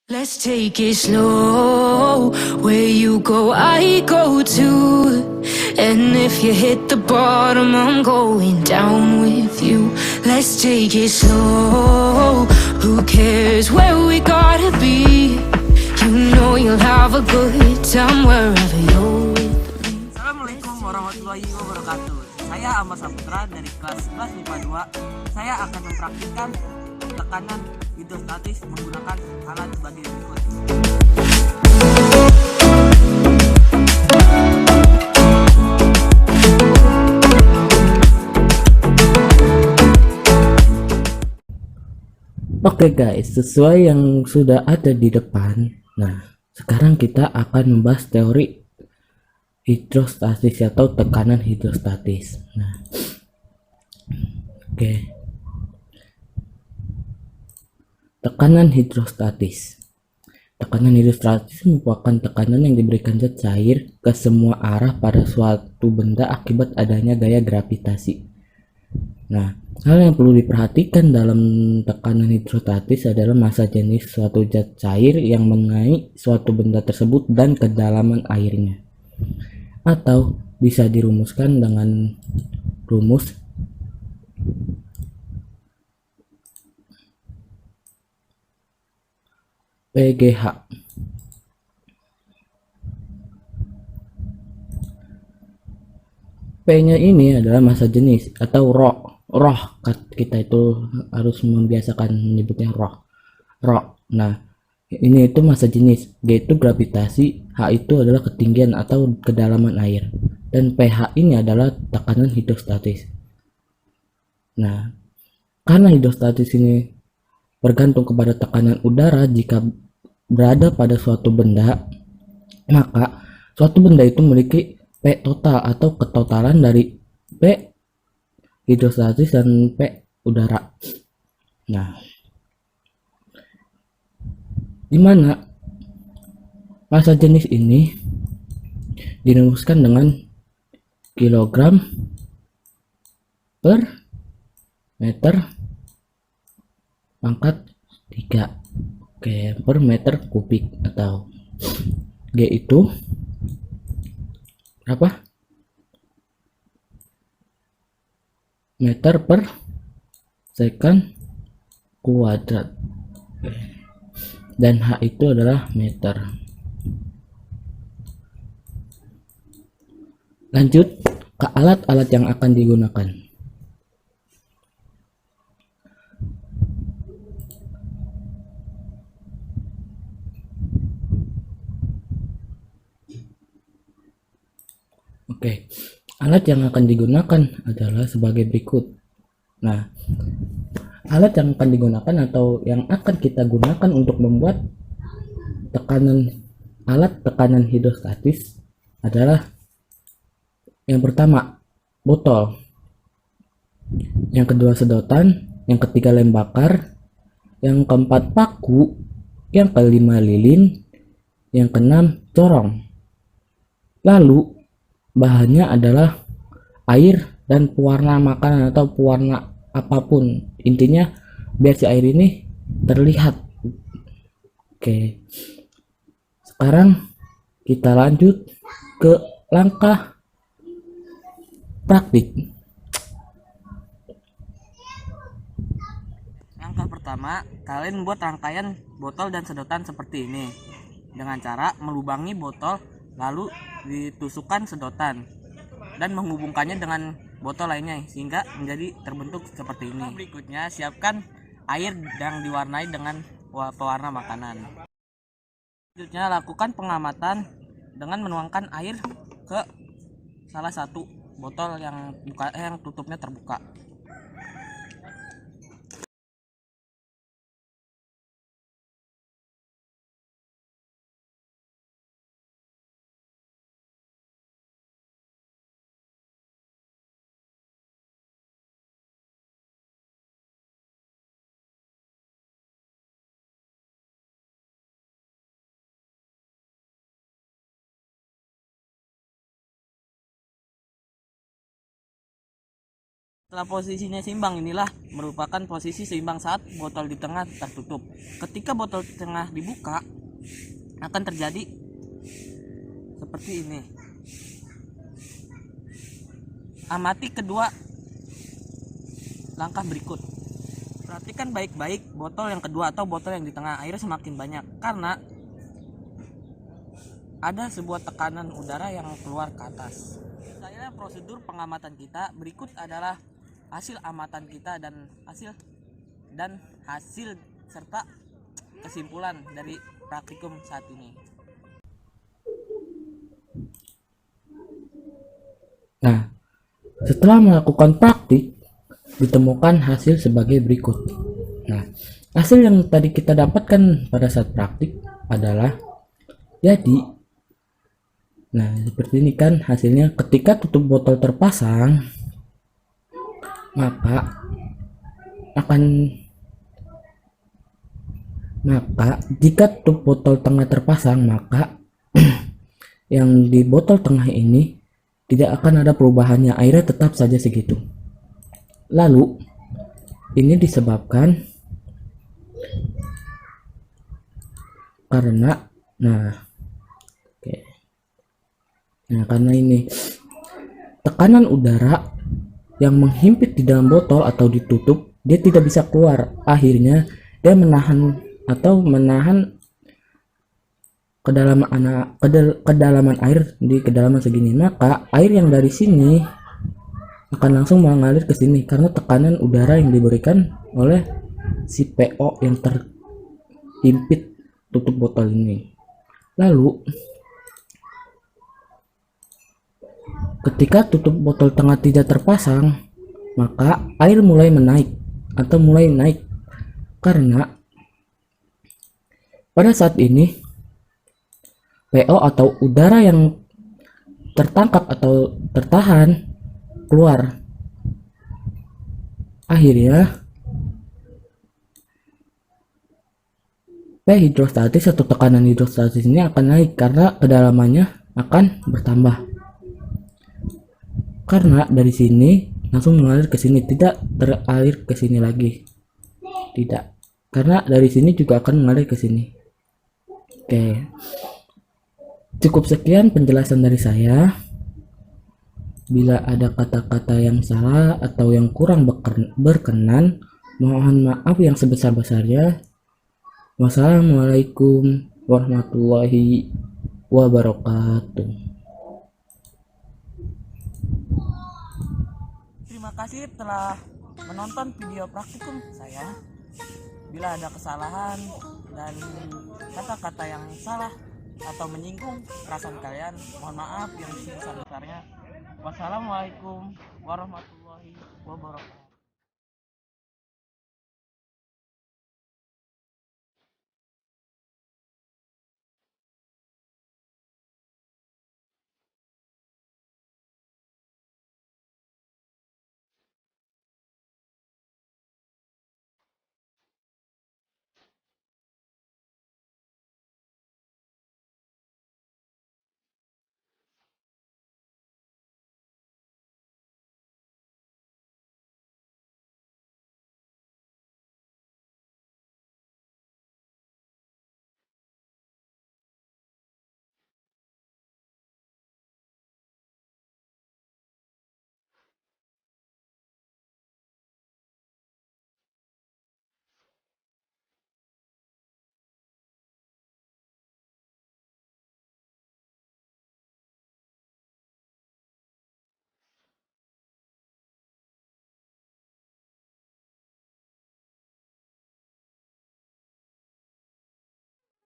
Let's take it slow. Where you go, I go too. And if you hit the bottom, I'm going down with you. Let's take it slow. Who cares where we gotta be? You know you'll have a good time wherever you're with me. Assalamualaikum warahmatullahi wabarakatuh. Saya Ahmad Saputra dari kelas 11 MIPA 2. Saya akan mempraktikkan tekanan hidrostatis menggunakan alat sebagai berikut. Oke guys, sesuai yang sudah ada di depan. Nah, sekarang kita akan membahas teori hidrostatis atau tekanan hidrostatis. Nah, oke. Tekanan hidrostatis. Tekanan hidrostatis merupakan tekanan yang diberikan zat cair ke semua arah pada suatu benda akibat adanya gaya gravitasi. Nah, hal yang perlu diperhatikan dalam tekanan hidrostatis adalah massa jenis suatu zat cair yang mengenai suatu benda tersebut dan kedalaman airnya. Atau bisa dirumuskan dengan rumus PGH. P-nya ini adalah massa jenis atau roh. Kita itu harus membiasakan menyebutnya roh. Nah, ini itu massa jenis. G itu gravitasi, H itu adalah ketinggian atau kedalaman air, dan pH ini adalah tekanan hidrostatis. Nah, karena hidrostatis ini bergantung kepada tekanan udara jika berada pada suatu benda, maka suatu benda itu memiliki P total atau ketotalan dari P hidrostatis dan P udara. Nah, di mana massa jenis ini dirumuskan dengan kilogram per meter pangkat 3. Oke, per meter kubik, atau G itu berapa? Meter per second kuadrat. Dan H itu adalah meter. Lanjut ke alat-alat yang akan digunakan. Oke, alat yang akan digunakan adalah sebagai berikut. Nah, alat yang akan digunakan atau yang akan kita gunakan untuk membuat alat tekanan hidrostatis adalah yang pertama, botol. Yang kedua, sedotan. Yang ketiga, lem bakar. Yang keempat, paku. Yang kelima, lilin. Yang keenam, corong. Lalu bahannya adalah air dan pewarna makanan atau pewarna apapun, intinya biar si air ini terlihat. Oke, sekarang kita lanjut ke langkah praktik. Langkah pertama, kalian membuat rangkaian botol dan sedotan seperti ini dengan cara melubangi botol lalu ditusukkan sedotan dan menghubungkannya dengan botol lainnya sehingga menjadi terbentuk seperti ini. Berikutnya, siapkan air yang diwarnai dengan pewarna makanan. Selanjutnya, lakukan pengamatan dengan menuangkan air ke salah satu botol yang tutupnya terbuka. Setelah posisinya seimbang, inilah merupakan posisi seimbang saat botol di tengah tertutup. Ketika botol di tengah dibuka, akan terjadi seperti ini. Amati kedua langkah berikut. Perhatikan baik-baik botol yang kedua atau botol yang di tengah. Airnya semakin banyak karena ada sebuah tekanan udara yang keluar ke atas. Saya prosedur pengamatan kita. Berikut adalah hasil amatan kita dan hasil serta kesimpulan dari praktikum saat ini. Nah, setelah melakukan praktik, ditemukan hasil sebagai berikut. Nah, hasil yang tadi kita dapatkan pada saat praktik adalah jadi, nah seperti ini kan hasilnya. Ketika tutup botol terpasang, maka jika tutup botol tengah terpasang, maka yang di botol tengah ini tidak akan ada perubahannya, airnya tetap saja segitu. Lalu ini disebabkan karena karena ini tekanan udara yang menghimpit di dalam botol atau ditutup, dia tidak bisa keluar. Akhirnya dia menahan kedalaman air di kedalaman segini. Maka air yang dari sini akan langsung mengalir ke sini karena tekanan udara yang diberikan oleh si PO yang terhimpit tutup botol ini. Lalu ketika tutup botol tengah tidak terpasang, maka air mulai naik karena pada saat ini PO atau udara yang tertangkap atau tertahan keluar. Akhirnya P hidrostatis atau tekanan hidrostatis ini akan naik karena kedalamannya akan bertambah. Karena dari sini langsung mengalir ke sini, tidak teralir ke sini lagi. Tidak. Karena dari sini juga akan mengalir ke sini. Oke. Cukup sekian penjelasan dari saya. Bila ada kata-kata yang salah atau yang kurang berkenan, mohon maaf yang sebesar-besarnya. Wassalamualaikum warahmatullahi wabarakatuh. Terima kasih telah menonton video praktikum saya. Bila ada kesalahan dan kata-kata yang salah atau menyinggung perasaan kalian, mohon maaf yang sebesar-besarnya. Wassalamualaikum warahmatullahi wabarakatuh.